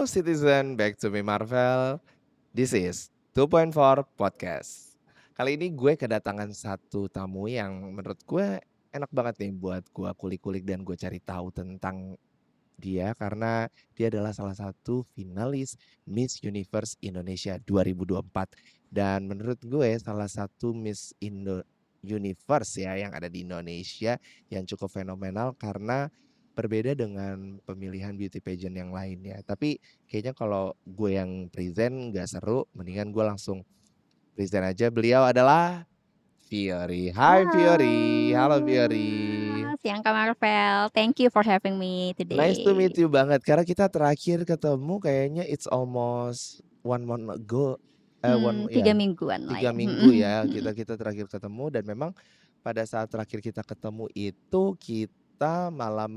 citizen, back to me Marvel. This is 2.4 Podcast. Kali ini gue kedatangan satu tamu yang menurut gue enak banget nih buat gue kulik-kulik dan gue cari tahu tentang dia karena dia adalah salah satu finalis Miss Universe Indonesia 2024 dan menurut gue salah satu Universe ya yang ada di Indonesia yang cukup fenomenal karena berbeda dengan pemilihan beauty pageant yang lainnya. Tapi kayaknya kalau gue yang present nggak seru, mendingan gue langsung present aja. Beliau adalah Fiori. Hai Fiori, halo Fiori. Halo, siang Kak Marvel. Thank you for having me Nice to meet today. you banget. Karena kita terakhir ketemu kayaknya it's almost 1 month ago. 3 mingguan lah 3 ya. minggu ya kita terakhir ketemu dan memang pada saat terakhir kita ketemu itu kita malah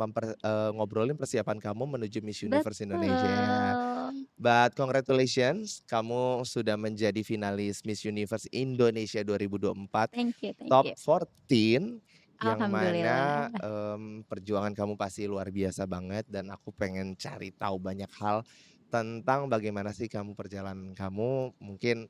ngobrolin persiapan kamu menuju Miss Universe Indonesia ya. Betul. But congratulations, kamu sudah menjadi finalis Miss Universe Indonesia 2024 Thank you. top 14 yang mana Alhamdulillah. perjuangan kamu pasti luar biasa banget dan aku pengen cari tahu banyak hal tentang bagaimana sih perjalanan kamu. Mungkin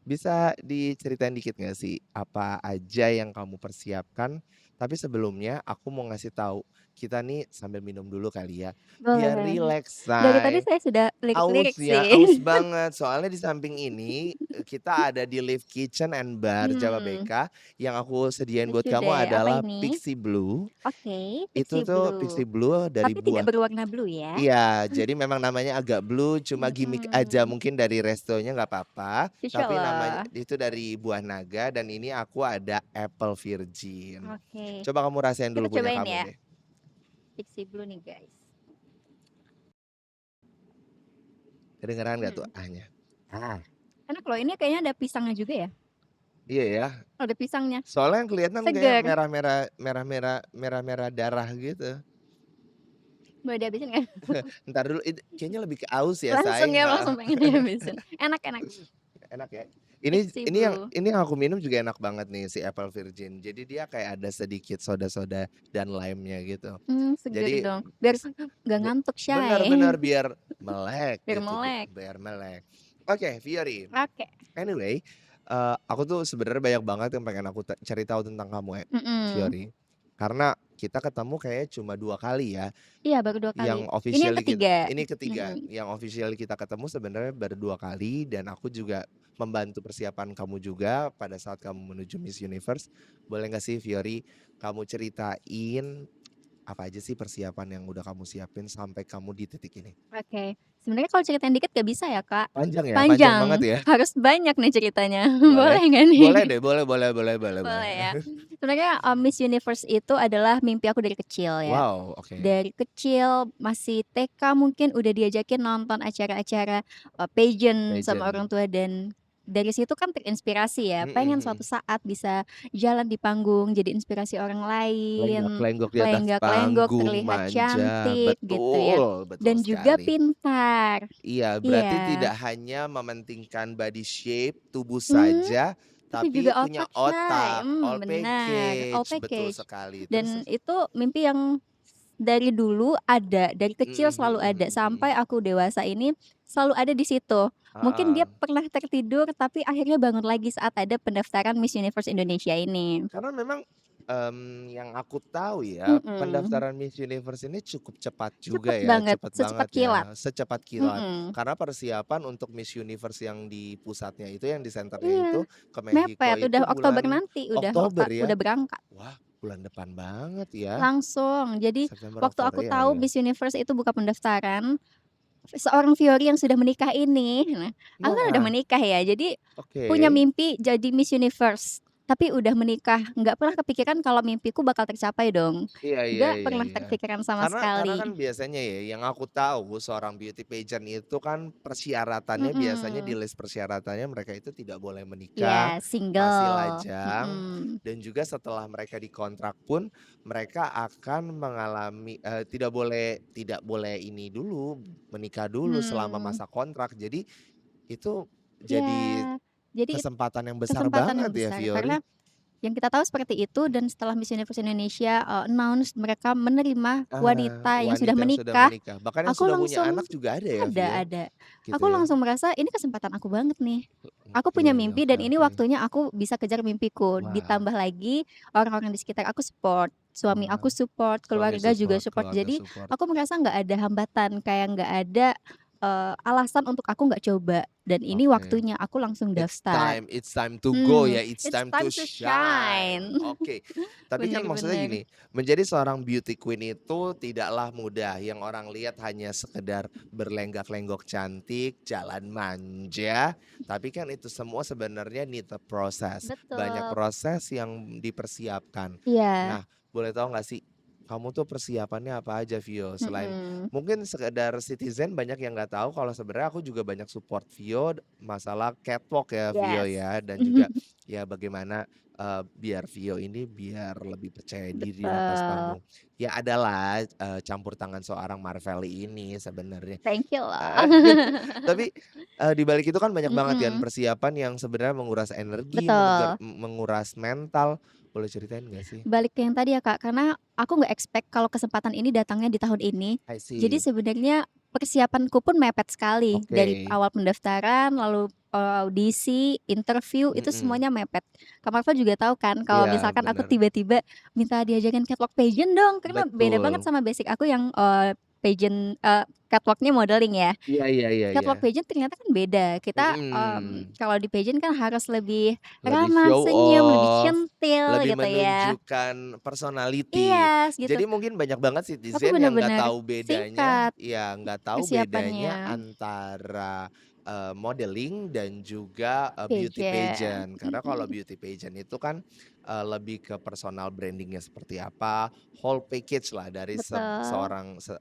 bisa diceritain dikit gak sih apa aja yang kamu persiapkan? Tapi sebelumnya aku mau ngasih tahu, kita nih sambil minum dulu kali ya, biar Boleh. rileks, Dari tadi say. saya sudah lirik-lirik Aus ya, sih. aus banget. Soalnya di samping ini kita ada di Live Kitchen and Bar Jababeka. Yang aku sediain buat Lucu kamu deh. Apa adalah ini? Pixie Blue. Oke, Itu Pixie tuh Blue. Pixie Blue dari Tapi tidak buah. berwarna blue ya. Iya, jadi memang namanya agak blue, cuma gimmick aja mungkin dari restonya nggak apa-apa. Insya Tapi namanya Allah. itu dari buah naga dan ini aku ada apple virgin. Oke. Coba kamu rasain Kita dulu punya cobain kamu ya. deh. Pixie Blue nih guys. Kedengeran nggak tuh ahnya? Enak loh, ini kayaknya ada pisangnya juga ya. Iya ya. Ada pisangnya. Soalnya yang kelihatan kayak Segar. merah-merah darah gitu. Boleh dihabisin nggak? Ntar dulu, kayaknya lebih ke aus ya, Langsung say. ya, langsung pengen dihabisin. Enak. Enak ya. Pixie Blue. Ini yang aku minum juga enak banget nih si apple virgin. Jadi dia kayak ada sedikit soda-soda dan lime-nya gitu. Seger Jadi dong. Biar nggak ngantuk, Syai. benar-benar biar melek Biar gitu, melek. biar melek. Oke, Fiori. Oke. Anyway, aku tuh sebenarnya banyak banget yang pengen aku cari tahu tentang kamu ya, Fiori. Karena kita ketemu kayaknya cuma 2 kali ya. Iya, baru 2 kali. Yang Ini yang officially ketiga. ini ketiga. Yang officially kita ketemu sebenarnya baru 2 kali dan aku juga membantu persiapan kamu juga pada saat kamu menuju Miss Universe. Boleh nggak sih Fiori kamu ceritain apa aja sih persiapan yang udah kamu siapin sampai kamu di titik ini? Oke. Sebenarnya kalau ceritain dikit gak bisa ya, Kak? Panjang ya? Panjang Panjang. banget ya? Harus banyak nih ceritanya. Boleh. Boleh nggak nih? Boleh deh, boleh. Boleh ya. Sebenarnya Miss Universe itu adalah mimpi aku dari kecil ya. Wow, oke. Dari kecil masih TK mungkin udah diajakin nonton acara-acara pageant sama orang tua dan dari situ kan terinspirasi ya. Pengen suatu saat bisa jalan di panggung, jadi inspirasi orang lain, Lenggak-lenggok di atas lenggak-lenggok, panggung, terlihat manja, cantik gitu ya. betul Dan juga sekali. pintar. Iya, berarti Iya. tidak hanya mementingkan body shape, tubuh saja, Tapi tapi juga punya otak, Syai. otak, all Benar, all package, betul package. sekali. Dan Terus itu mimpi yang dari dulu ada, dari kecil selalu ada, sampai aku dewasa ini selalu ada di situ. Mungkin dia pernah tertidur tapi akhirnya bangun lagi saat ada pendaftaran Miss Universe Indonesia ini. Karena memang yang aku tahu ya, pendaftaran Miss Universe ini cukup cepat juga Cepet ya, banget, cepat secepat banget kilat. ya, secepat kilat. Karena persiapan untuk Miss Universe yang di pusatnya itu, yang di senternya itu ke Meksiko Mepet, itu udah Oktober bulan nanti, Oktober ya. udah berangkat. Wah, bulan depan banget ya. Langsung. Jadi September, waktu Oktober, aku ya, tahu ya. Miss Universe itu buka pendaftaran, seorang Fiori yang sudah menikah ini, aku kan udah menikah ya, jadi punya mimpi jadi Miss Universe. Tapi udah menikah, nggak pernah kepikiran kalau mimpiku bakal tercapai dong. Iya. Nggak pernah terpikirkan sama Karena sekali. kan biasanya ya, yang aku tahu seorang beauty pageant itu kan persyaratannya biasanya di list persyaratannya mereka itu tidak boleh menikah, Iya, single. masih lajang, dan juga setelah mereka dikontrak pun mereka akan mengalami tidak boleh ini dulu, menikah dulu selama masa kontrak. Jadi itu jadi Jadi kesempatan yang besar kesempatan banget yang ya, besar Fiori. karena Yang kita tahu seperti itu dan setelah Miss Universe Indonesia, announce mereka menerima wanita yang sudah Wanita yang sudah menikah, menikah, bahkan yang aku sudah punya langsung anak juga ada ya, Vio? ada. Gitu Aku ya? langsung merasa ini kesempatan aku banget nih. Aku Oke punya mimpi oke dan ini oke. waktunya aku bisa kejar mimpiku. Wah, Ditambah lagi orang-orang di sekitar aku support, suami aku wah, support, suami keluarga juga support, support. keluarga Jadi support. aku merasa nggak ada hambatan, kayak nggak ada, alasan untuk aku nggak coba. Dan ini Oke. waktunya, aku langsung daftar. It's time to go ya, it's It's time to time to shine. shine. Oke. Tapi kan Bener maksudnya bener. gini, menjadi seorang beauty queen itu tidaklah mudah. Yang orang lihat hanya sekedar berlenggak-lenggok cantik, jalan manja, tapi kan itu semua sebenarnya need a process. Banyak Betul. proses yang dipersiapkan. Iya, Nah, boleh tahu nggak sih, kamu tuh persiapannya apa aja, Vio? Selain mhm. mungkin sekedar citizen banyak yang nggak tahu kalau sebenarnya aku juga banyak support Vio masalah catwalk ya, Vio Yes. ya, dan juga ya bagaimana, biar Vio ini biar lebih percaya diri di atas Betul. panggung. Ya adalah, campur tangan seorang Marvelly ini sebenarnya. Thank you loh. Eee, tapi, di balik itu kan banyak banget kan Mhm, persiapan yang sebenarnya menguras energi, betul. menguras mental. Boleh ceritain nggak sih? Balik ke yang tadi ya, Kak, karena aku nggak expect kalau kesempatan ini datangnya di tahun ini. I Jadi see. sebenarnya persiapanku pun mepet sekali, dari Oke. awal pendaftaran, lalu, audisi, interview, itu Mhm. semuanya mepet. Kak Marvel juga tahu kan kalau Iya, misalkan aku bener. tiba-tiba minta diajarin catwalk pageant dong, karena beda banget Betul. sama basic aku yang, pageant, catwalk-nya modeling ya. Iya iya iya iya. Catwalk pageant ternyata kan beda. Kita, Mhm. kalau di pageant kan harus lebih Lebih ramah show senyum, lebih off, centil lebih gitu ya. menunjukkan personality. Iya, gitu. Jadi mungkin banyak banget Aku citizen yang nggak bener-bener tahu bedanya singkat ya nggak tahu bedanya persiapannya. antara, modeling dan juga, beauty Pageant, pageant. Karena kalau mhm, beauty pageant itu kan, lebih ke personal branding-nya seperti apa, whole package lah dari betul,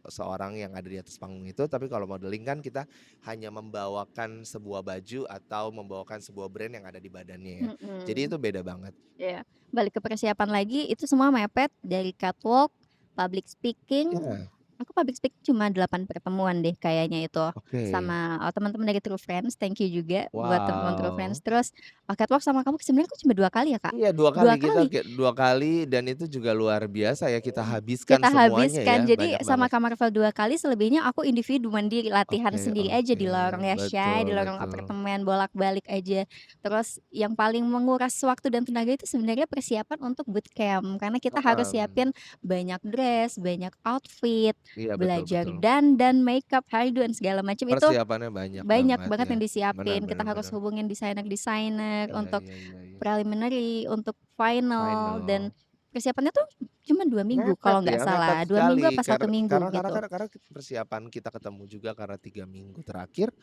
seorang yang ada di atas panggung itu. Tapi kalau modeling kan kita hanya membawakan sebuah baju atau membawakan sebuah brand yang ada di badannya ya. Jadi mhm, itu beda banget. iya. Balik ke persiapan lagi, itu semua mepet dari catwalk, public speaking. Iya, Aku public speaking cuma 8 pertemuan deh kayaknya itu, oke. sama, teman-teman dari True Friends, thank you juga buat teman-teman True Friends. Wow. Terus, catwalk sama kamu sebenarnya aku cuma 2 kali ya, Kak, Iya 2 kali, 2 kita kali. kayak 2 kali dan itu juga luar biasa ya kita habiskan Kita semuanya ya, habiskan. Jadi banyak sama banget. Kak Marvel 2 kali, selebihnya aku individu mandiri, latihan Oke sendiri aja oke, di lorong ya Shay, betul di lorong betul. apartemen, bolak-balik aja. Terus yang paling menguras waktu dan tenaga itu sebenarnya persiapan untuk bootcamp, karena kita harus Heeh. siapin banyak dress, banyak outfit, Iya betul belajar betul. dandan, makeup, hairdo, dan segala macam itu Persiapannya banyak banyak banget banget ya. yang Benar disiapin. Kita benar harus benar. hubungin desainer-desainer Iya untuk iya iya iya. preliminary, untuk final, dan Final. persiapannya tuh cuma 2 minggu Mepet kalau nggak ya, mepet salah, 2 minggu sekali apa 1 minggu gitu. karena persiapan kita ketemu juga karena 3 minggu terakhir,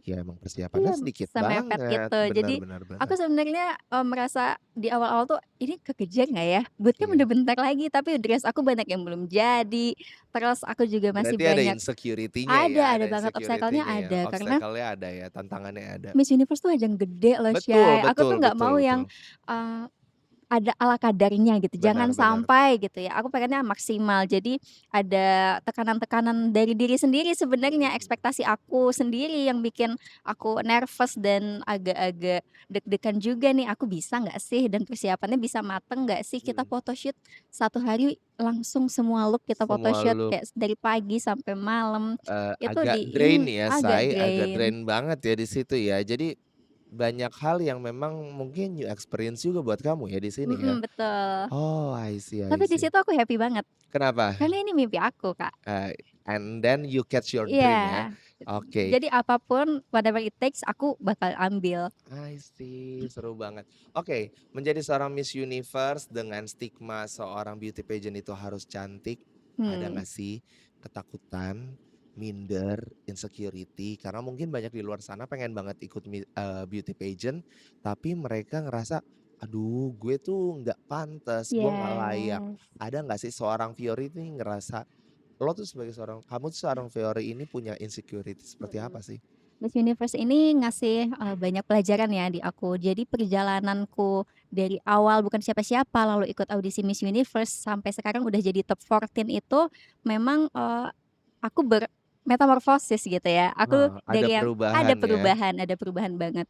ya emang persiapannya Iya, sedikit semepet banget. itu. Benar Jadi benar aku benar. sebenarnya, merasa di awal-awal tuh, "Ini kekejar nggak ya? Bootcamp Iya. udah bentar lagi," tapi dress aku banyak yang belum jadi, terus aku juga masih Berarti ada banyak insecurity-nya ya, ada ada banget obstacle-nya insecurity-nya ya, ada, karena obstacle-nya ada ya, tantangannya ada. Miss Universe tuh ajang gede loh, Betul Shay. Aku betul tuh nggak betul mau betul. yang, eee ada ala kadarnya gitu, jangan Benar benar. sampai gitu ya, aku pengennya maksimal. Jadi ada tekanan-tekanan dari diri sendiri sebenarnya, Mhm. ekspektasi aku sendiri yang bikin aku nervous dan agak-agak deg-degan juga nih, aku bisa nggak sih dan persiapannya bisa mateng nggak sih? Kita Mhm. photoshoot 1 hari langsung semua look kita Semua photoshoot look, kayak dari pagi sampai malam, itu agak di drain ya, agak agak drain. drain banget ya di situ ya. Jadi banyak hal yang memang mungkin new experience juga buat kamu ya di sini ya? Betul. Oh, I Tapi di see. situ aku happy banget, Kenapa? karena ini mimpi aku, Kak. And then you catch your Iya, dream ya? Oke. jadi apapun whatever it takes aku bakal ambil. I see, seru banget. Oke, menjadi seorang Miss Universe dengan stigma seorang beauty pageant itu harus cantik, ada Hmm, nggak sih ketakutan, minder, insecurity? Karena mungkin banyak di luar sana pengen banget ikut beauty pageant, tapi mereka ngerasa, aduh gue tuh nggak pantas, gue nggak layak. yes, Ada nggak sih seorang Fiori ini ngerasa, lo tuh sebagai kamu tuh seorang Fiori ini punya insecurity seperti mhm. apa sih? Miss Universe ini ngasih, banyak pelajaran ya di aku. Jadi perjalananku dari awal bukan siapa-siapa, lalu ikut audisi Miss Universe sampai sekarang udah jadi top 14 itu memang, aku bermetamorfosis gitu ya. Aku Ada dari yang perubahan ya? ada perubahan banget.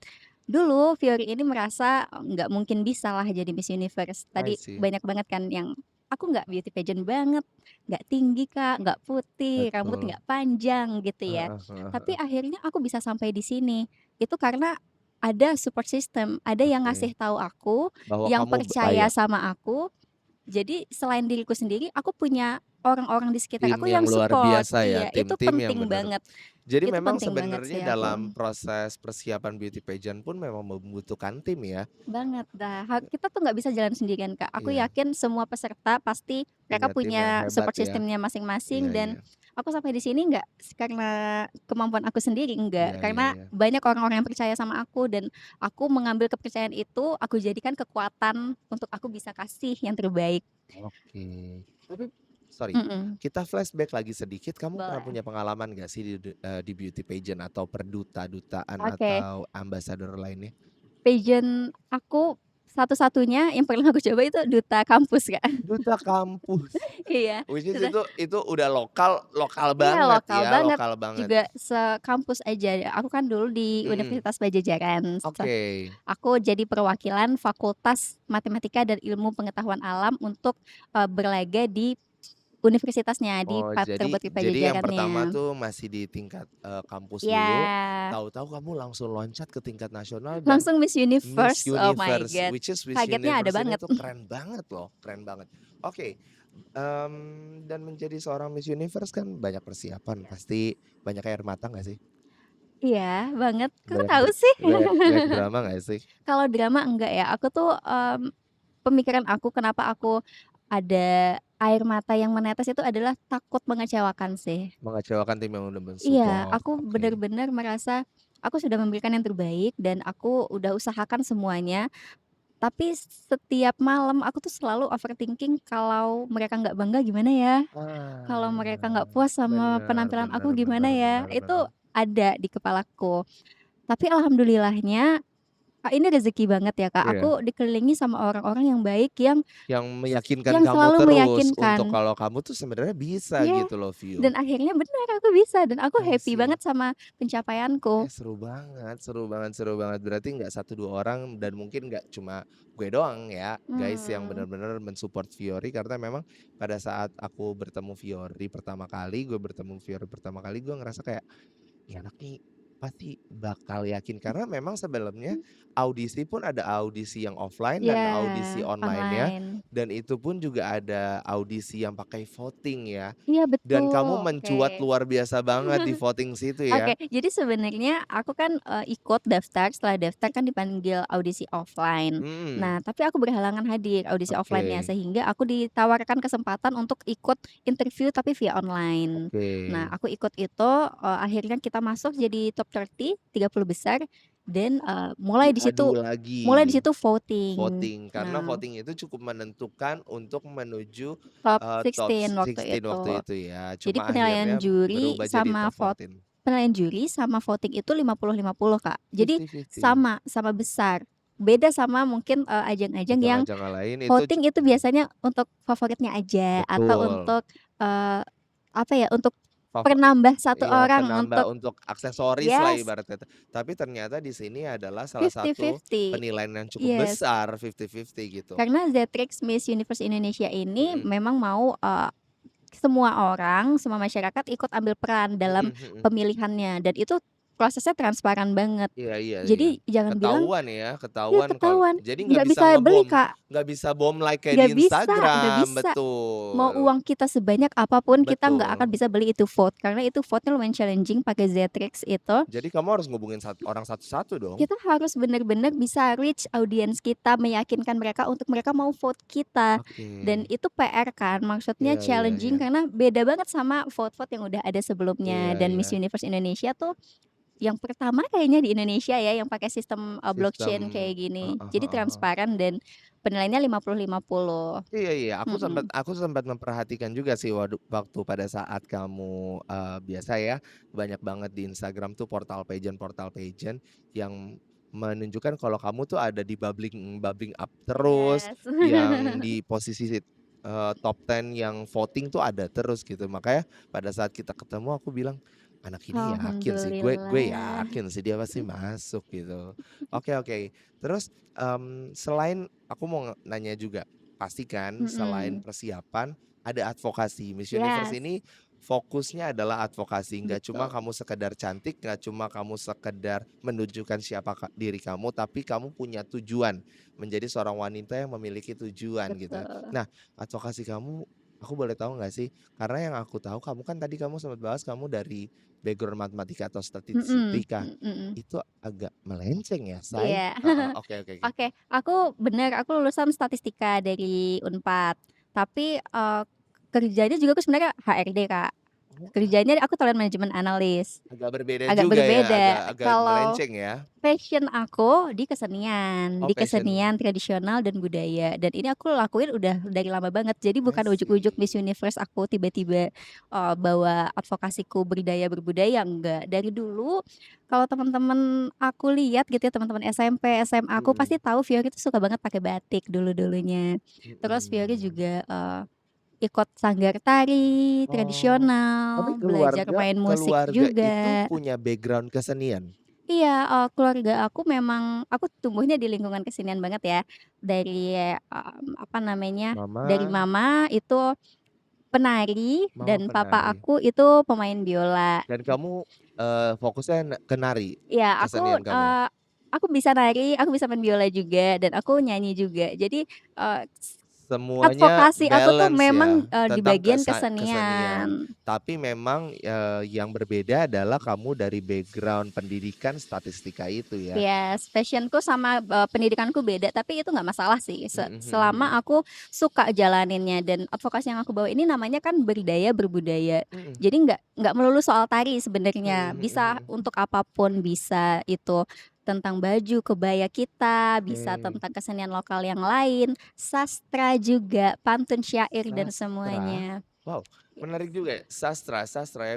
Dulu Fiori ini merasa nggak mungkin bisalah jadi Miss Universe. I Tadi see. banyak banget kan yang, "Aku nggak beauty pageant banget, nggak tinggi Kak, nggak putih, rambut Betul. nggak panjang," gitu ya. Heeh heeh Tapi heeh. akhirnya aku bisa sampai di sini, itu karena ada support system, ada yang Oke. ngasih tahu aku, Bahwa yang kamu percaya layak. sama aku. Jadi selain diriku sendiri, aku punya orang-orang di sekitar Tim aku yang yang luar support. biasa ya, Iya, tim-tim yang bener. Jadi itu memang penting banget sebenarnya sih dalam aku. proses persiapan beauty pageant pun memang membutuhkan tim ya? Banget dah, kita tuh nggak bisa jalan sendirian, Kak. Aku Iya, yakin semua peserta pasti mereka punya tim yang punya hebat support ya? system-nya Iya masing-masing iya. dan aku sampai di sini nggak karena kemampuan aku sendiri, enggak. Iya iya Karena iya. banyak orang-orang yang percaya sama aku dan aku mengambil kepercayaan itu, aku jadikan kekuatan untuk aku bisa kasih yang terbaik. Oke. Tapi sorry, Mhm, kita flashback lagi sedikit, kamu pernah boleh. punya pengalaman nggak sih di beauty pageant atau perduta-dutaan Oke. atau ambasador lainnya? Pageant aku satu-satunya yang pernah aku coba itu duta kampus, Kak. Duta kampus, Iya, which is duta itu udah lokal lokal iya, banget lokal ya, banget, lokal banget. juga sekampus aja. Aku kan dulu di Mhm, Universitas Padjadjaran, oke. aku jadi perwakilan Fakultas Matematika dan Ilmu Pengetahuan Alam untuk, berlaga di universitasnya, di Oh, jadi Peterbukti yang pertama Padjadjarannya. tuh masih di tingkat, kampus Iya, dulu, tahu-tahu kamu langsung loncat ke tingkat nasional dan langsung Miss Miss Universe, oh my Universe, god, which is Miss kagetnya ada Universe ini banget. tuh keren banget loh, keren banget. Oke, dan menjadi seorang Miss Universe kan banyak persiapan, pasti banyak air mata nggak sih? Iya, banget, Kakak Banyak tahu sih? banyak drama nggak sih? Kalau drama enggak ya, aku tuh, pemikiran aku kenapa aku ada air mata yang menetes itu adalah takut mengecewakan sih. Mengecewakan tim yang udah Iya, men-support, aku oke. bener-bener merasa aku sudah memberikan yang terbaik dan aku udah usahakan semuanya, tapi setiap malam aku tuh selalu overthinking kalau mereka nggak bangga gimana ya? Kalau mereka nggak Ah, puas sama bener penampilan bener aku gimana bener ya? bener bener. Itu ada di kepalaku. Tapi alhamdulillahnya ini rezeki banget ya, Kak, Iya. aku dikelilingi sama orang-orang yang baik Yang meyakinkan yang kamu selalu terus untuk meyakinkan. kalau kamu tuh sebenarnya bisa Iya, gitu loh, View. dan akhirnya benar aku bisa dan aku I happy see. banget sama pencapaianku. Seru banget seru banget seru banget. Berarti nggak satu 2 orang dan mungkin nggak cuma gue doang ya, guys, yang Mmm, benar-benar men-support Fiori karena memang pada saat aku bertemu Fiori pertama kali, gue ngerasa kayak, "Ini anak nih pasti bakal yakin." Karena memang sebelumnya audisi pun ada audisi yang offline iya, dan audisi online-nya, online. dan itu pun juga ada audisi yang pakai voting ya. Iya Dan kamu betul, oke. mencuat luar biasa banget di voting situ ya? Oke, jadi sebenarnya aku kan, ikut daftar, setelah daftar kan dipanggil audisi offline. Mhm, Nah, tapi aku berhalangan hadir audisi oke offline-nya, sehingga aku ditawarkan kesempatan untuk ikut interview tapi via online. oke. Nah, aku ikut itu, akhirnya kita masuk jadi top 30 besar dan, Diadu mulai di lagi, situ voting. voting, karena Nah, voting itu cukup menentukan untuk menuju, top top 16 waktu 16 itu. waktu itu ya, Jadi cuma akhirnya berubah jadi top 14. penilaian juri sama voting itu 50-50, Kak. Jadi 50-50. sama besar. Beda sama mungkin, ajang-ajang yang Ajang-ajang lain itu voting itu biasanya untuk favoritnya aja atau betul, untuk, apa ya, untuk favo penambah satu iya, orang penambah untuk untuk aksesoris lah yes, ibaratnya. Tapi ternyata di sini adalah salah satu 50-50. penilaian yang cukup Yes, besar, 50-50 gitu. karena Zetrix Miss Universe Indonesia ini Mhm, memang mau, semua orang, semua masyarakat ikut ambil peran dalam mhm mhm. pemilihannya dan itu prosesnya transparan banget. Iya iya iya. Jadi jangan bilang Ketahuan ya, iya ketahuan ketahuan, jadi nggak bisa beli, Kak, nggak bisa bom like kayak di nggak Instagram, bisa. Mau betul, uang kita sebanyak apapun kita nggak akan betul. bisa beli itu vote, karena itu vote-nya lumayan challenging pakai Zetrix itu. Jadi kamu harus ngubungin orang satu-satu dong? Kita harus bener-bener bisa reach audiens kita, meyakinkan mereka untuk mereka mau vote kita. Oke. Dan itu PR kan, maksudnya Iya iya iya. challenging karena beda banget sama vote-vote yang udah ada Iya sebelumnya dan iya. Miss Universe Indonesia tuh yang pertama kayaknya di Indonesia ya yang pakai sistem, Sistem blockchain kayak gini. heeh Jadi heeh heeh. transparan dan penilaiannya 50-50. Iya iya, Mhm. aku sempat memperhatikan juga sih waktu pada saat kamu, biasa ya, banyak banget di Instagram tuh portal pageant yang menunjukkan kalau kamu tuh ada di bubbling bubbling up terus, Yes. yang di posisi, top 10 yang voting tuh ada terus gitu. Makanya pada saat kita ketemu aku bilang, Anak ini yakin sih, gue Alhamdulillah. yakin sih dia pasti masuk gitu. Oke oke. Terus, selain aku mau nanya juga, pasti kan selain Mhm, persiapan ada advokasi. Miss Universe yes, ini fokusnya adalah advokasi, nggak cuma betul kamu sekedar cantik, nggak cuma kamu sekedar menunjukkan siapa diri kamu, tapi kamu punya tujuan, menjadi seorang wanita yang memiliki tujuan gitu. betul. Nah, advokasi kamu, aku boleh tahu nggak sih? Karena yang aku tahu kamu kan tadi kamu sempat bahas kamu dari background matematika atau Mhm, statistika, mhm, itu agak melenceng ya, Say? iya. Heeh, oke oke oke. Oke, aku bener, aku lulusan statistika dari Unpad, tapi, kerjanya juga aku sebenarnya HRD, Kak. Oh, Kerjanya aku talent management analis, agak berbeda agak juga ya, berbeda. agak agak Kalau melenceng ya? passion aku Oh, di kesenian passion, tradisional dan budaya, dan ini aku lakuin udah dari lama banget. Jadi I bukan ujuk-ujuk Miss see. Universe aku tiba-tiba, bawa advokasiku berbudaya berbudaya, enggak. Dari dulu kalau teman-teman aku lihat gitu ya, teman-teman SMP, SMA aku pasti Mhm, tahu Fiori tuh suka banget pakai batik dulu-dulunya. Terus Fiori mhm. juga, ikut sanggar tari Oh, tapi tradisional, belajar keluarga main musik keluarga itu juga. punya background kesenian? Iya, keluarga aku memang aku tumbuhnya di lingkungan kesenian banget ya. Dari, apa namanya, dari Mama mama itu penari mama dan papa penari aku itu pemain biola. dan kamu, fokusnya ke nari, Iya, kesenian kamu? aku bisa nari, aku bisa main biola juga, dan aku nyanyi juga. Jadi, eee, Semuanya advokasi aku tuh balance memang, ya, di tentang bagian kesenian. kesenian. Tapi memang, yang berbeda adalah kamu dari background pendidikan statistika itu ya? Yes, passion-ku sama, pendidikanku beda, tapi itu nggak masalah sih, Mhm mhm selama mhm. aku suka jalaninnya, dan advokasi yang aku bawa ini namanya kan berdaya berbudaya. Mhm. Jadi nggak melulu soal tari sebenarnya, Mhm mhm bisa mhm. untuk apapun, bisa itu tentang baju, kebaya kita, bisa Oke. tentang kesenian lokal yang lain, sastra juga, pantun, syair, dan Sastra? semuanya. Wow, menarik Yes. juga ya, sastra sastra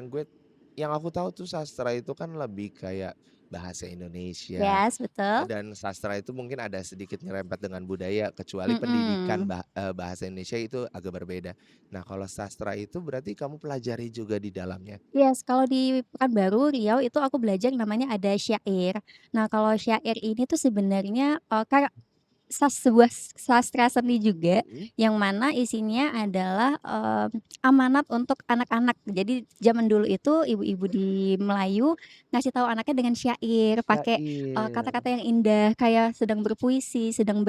yang aku tahu tuh sastra itu kan lebih kayak bahasa Indonesia, Yes, betul. dan sastra itu mungkin ada sedikit nyerempet dengan budaya, kecuali pendidikan Mhm. bahasa Indonesia itu agak berbeda. Nah, kalau sastra itu berarti kamu pelajari juga di dalamnya? Yes, kalau di Pekanbaru, Riau itu aku belajar namanya ada syair. Nah, kalau syair ini tuh sebenarnya, kayak sebuah sastra seni juga, Mhm. yang mana isinya adalah, amanat untuk anak-anak. Jadi zaman dulu itu ibu-ibu di Melayu ngasih tahu anaknya dengan syair, pakai, Syair. kata-kata yang indah kayak sedang berpuisi, sedang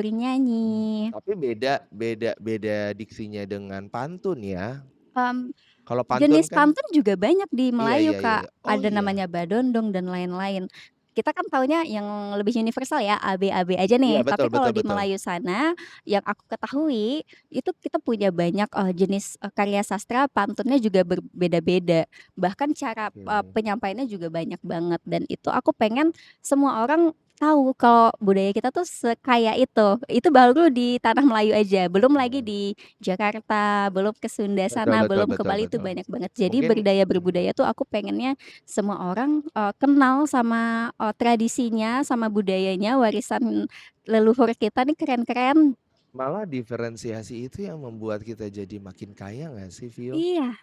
Mmm, bernyanyi. tapi beda beda beda diksinya dengan pantun ya? Mmm, Kalau pantun Jenis kan pantun juga banyak di iya Melayu, iya iya Kak. iya. Oh Ada iya? namanya Badondong dan lain-lain. Kita kan taunya yang lebih universal ya, AB-AB aja Iya nih, betul tapi kalau betul di betul. Melayu sana, yang aku ketahui, itu kita punya banyak, jenis, karya sastra pantunnya juga berbeda-beda. Bahkan cara, Oke. penyampaiannya juga banyak banget, dan itu aku pengen semua orang tahu kalau budaya kita tuh sekaya itu. Itu baru di tanah Melayu aja, belum lagi Oke. di Jakarta, belum ke Sunda Betul sana, betul belum ke betul Bali, itu betul. banyak banget. Jadi Mungkin berdaya mhm, berbudaya tuh aku pengennya semua orang, kenal sama, tradisinya, sama budayanya, warisan leluhur kita nih keren-keren. malah diferensiasi itu yang membuat kita jadi makin kaya nggak sih, Vio? Iya,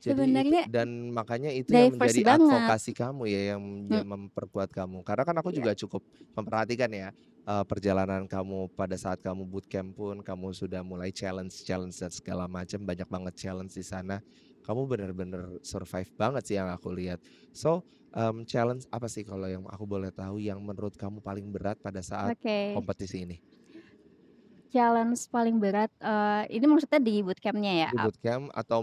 Jadi itu sebenarnya dan makanya itu yang diverse menjadi banget. advokasi kamu ya, yang Mhm, memperkuat kamu. Karena kan aku iya. juga cukup memperhatikan ya, perjalanan kamu pada saat kamu bootcamp pun kamu sudah mulai challenge-challenge dan segala macam, banyak banget challenge di sana. Kamu bener-bener survive banget sih yang aku lihat. So, challenge apa sih kalau yang aku boleh tahu yang menurut kamu paling berat pada saat Oke. kompetisi ini? Challenge paling berat, ini maksudnya di bootcamp-nya ya? Di bootcamp atau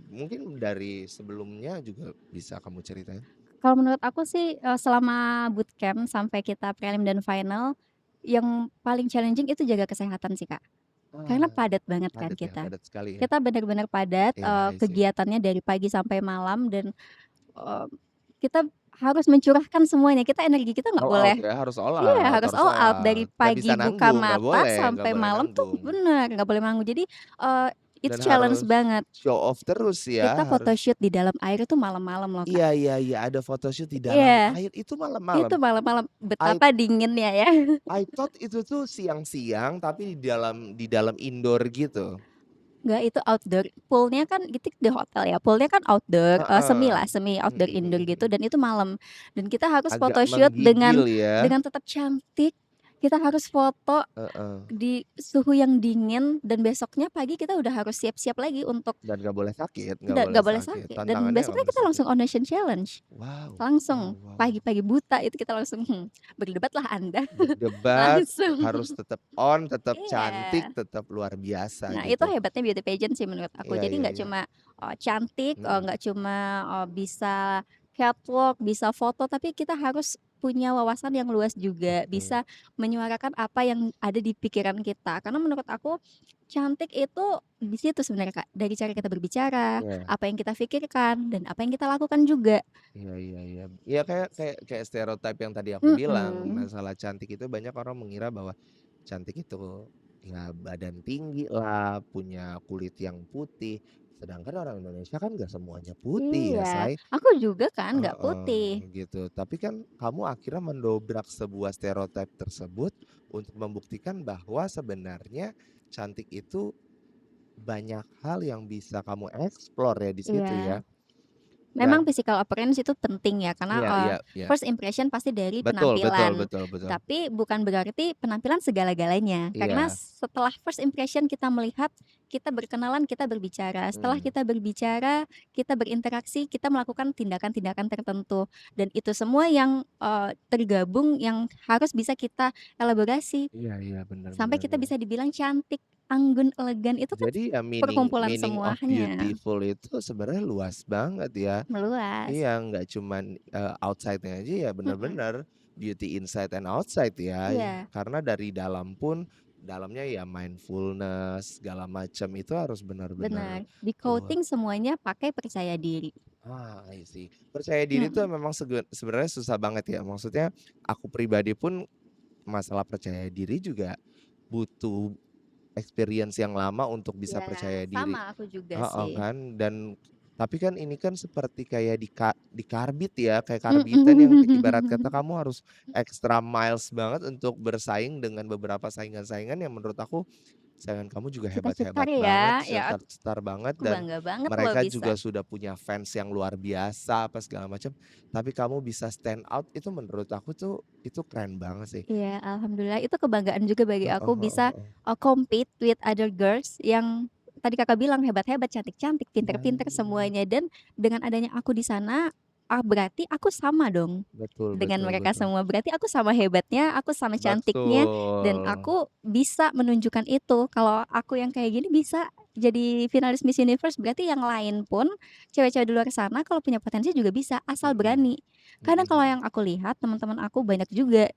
mungkin dari sebelumnya juga bisa kamu ceritain? Kalau menurut aku sih, selama bootcamp sampai kita prelim dan final, yang paling challenging itu jaga kesehatan sih, Kak. Karena Ah, padat banget kan padat ya, kita. padat sekali ya? Kita benar-benar padat, Iya, I see. kegiatannya dari pagi sampai malam, dan, eee, kita harus mencurahkan semuanya, kita energi kita nggak All out boleh, ya, iya, harus harus all all out dari out. Nggak bisa pagi buka nanggung, mata nggak sampai boleh malam tuh nanggung. bener, nggak boleh manggung. Jadi, itu Dan challenge harus banget. show off terus ya, Kita harus photoshoot di dalam air itu malam-malam loh, Kak. iya iya iya, ada photoshoot di dalam Iya, air, itu itu malam-malam. malam-malam, I betapa dinginnya ya. I thought itu tuh siang-siang, tapi di dalam indoor gitu. Enggak, itu outdoor. Pool-nya kan itu di hotel ya, pool-nya kan outdoor, Heeh. semi Mhm outdoor indoor mhm gitu mhm. dan itu malam. Dan kita harus Agak photoshoot menggigil ya. dengan tetap cantik, kita harus foto Heeh. di suhu yang dingin dan besoknya pagi kita udah harus siap-siap lagi untuk Dan nggak boleh sakit, nggak boleh nggak boleh sakit, sakit dan tantangannya nggak besoknya boleh kita sakit. langsung Ocean Challenge. Wow wow Langsung, wow wow. pagi-pagi buta itu kita langsung, "Berdebatlah Anda." Berdebat, harus Langsung. tetap on, tetap cantik, Iya. tetap luar biasa Nah, itu gitu. hebatnya beauty pageant sih menurut aku. Iya Jadi iya nggak iya. cuma, cantik, Mhm. nggak cuma, bisa catwalk, bisa foto, tapi kita harus punya wawasan yang luas juga, Mhm. bisa menyuarakan apa yang ada di pikiran kita. Karena menurut aku, cantik itu di situ sebenarnya, Kak, dari cara kita berbicara, Iya. apa yang kita pikirkan, dan apa yang kita lakukan juga. Iya iya iya. Iya kayak kayak kayak stereotype yang tadi aku bilang, Mhm. masalah cantik itu banyak orang mengira bahwa cantik itu ya badan tinggi lah, punya kulit yang putih, sedangkan orang Indonesia kan nggak semuanya putih ya, Iya, Say. aku juga kan nggak Heeh, putih. gitu. Tapi kan kamu akhirnya mendobrak sebuah stereotype tersebut untuk membuktikan bahwa sebenarnya cantik itu banyak hal yang bisa kamu explore ya di situ Iya. ya. Memang Dan physical appearance itu penting ya karena, iya iya iya. first impression pasti dari Betul betul penampilan. betul betul. Tapi bukan berarti penampilan segala-galanya. Karena Iya. setelah first impression kita melihat, kita berkenalan, kita berbicara. Setelah Mhm. kita berbicara, kita berinteraksi, kita melakukan tindakan-tindakan tertentu. Dan itu semua yang, tergabung yang harus bisa kita elaborasi. Iya iya, bener Sampai bener kita bener. bisa dibilang cantik, anggun, elegan, itu kan Jadi ya meaning perkumpulan meaning of semuanya. beautiful itu sebenarnya luas banget ya. Meluas. Iya, nggak cuman, outside-nya aja ya Mhm. bener-bener beauty inside and outside ya. Iya. Karena dari dalam pun, dalamnya ya mindfulness segala macam itu harus benar-benar Benar, luas. di-coating semuanya pakai percaya diri. I see. Percaya diri itu Mhm. memang sebenarnya susah banget ya. Maksudnya aku pribadi pun masalah percaya diri juga butuh experience yang lama untuk bisa Iya, percaya diri. sama aku juga Heeh, sih. kan dan tapi kan ini kan seperti kayak dikarbit ya, kayak karbitan yang ibarat kata Mhm. kamu harus extra miles banget untuk bersaing dengan beberapa saingan-saingan yang menurut aku saingan kamu juga Cita-cita hebat-hebat banget, ya, ya cetar-cetar banget aku dan bangga banget loh mereka bisa. juga sudah punya fans yang luar biasa apa segala macam, tapi kamu bisa stand out itu menurut aku tuh itu keren banget sih. Iya, alhamdulillah itu kebanggaan juga bagi Heeh aku heeh bisa, heeh. compete with other girls yang tadi Kakak bilang hebat-hebat, cantik-cantik, Iya, pinter-pinter semuanya dan dengan adanya aku di sana, berarti aku sama dong betul dengan betul mereka betul. semua. Berarti aku sama hebatnya, aku sama cantiknya, dan Betul. aku bisa menunjukkan itu. Kalau aku yang kayak gini bisa jadi finalis Miss Universe, berarti yang lain pun, cewek-cewek di luar sana kalau punya potensi juga bisa, asal Mhm. berani. Mhm Kadang kalau mhm. yang aku lihat teman-teman aku banyak juga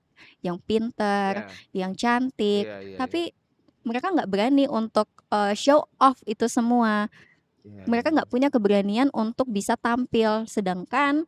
yang pinter, Iya. yang cantik, Iya iya iya. tapi mereka nggak berani untuk, show off itu semua. Iya Mereka iya. nggak punya keberanian untuk bisa tampil, sedangkan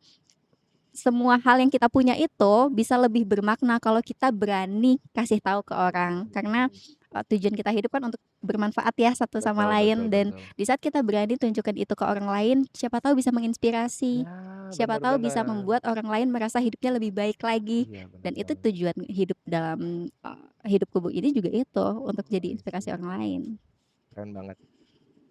semua hal yang kita punya itu bisa lebih bermakna kalau kita berani kasih tahu ke orang. Karena, Mhm. tujuan kita hidup kan untuk bermanfaat ya satu sama Betul betul lain dan betul. di saat kita berani tunjukkan itu ke orang lain, siapa tahu bisa menginspirasi, Nah, siapa bener tahu bisa bener. membuat orang lain merasa hidupnya lebih baik lagi. Iya bener Dan itu banget. tujuan hidup dalam, hidup kubu ini juga itu, untuk jadi I inspirasi see. orang lain. Keren banget.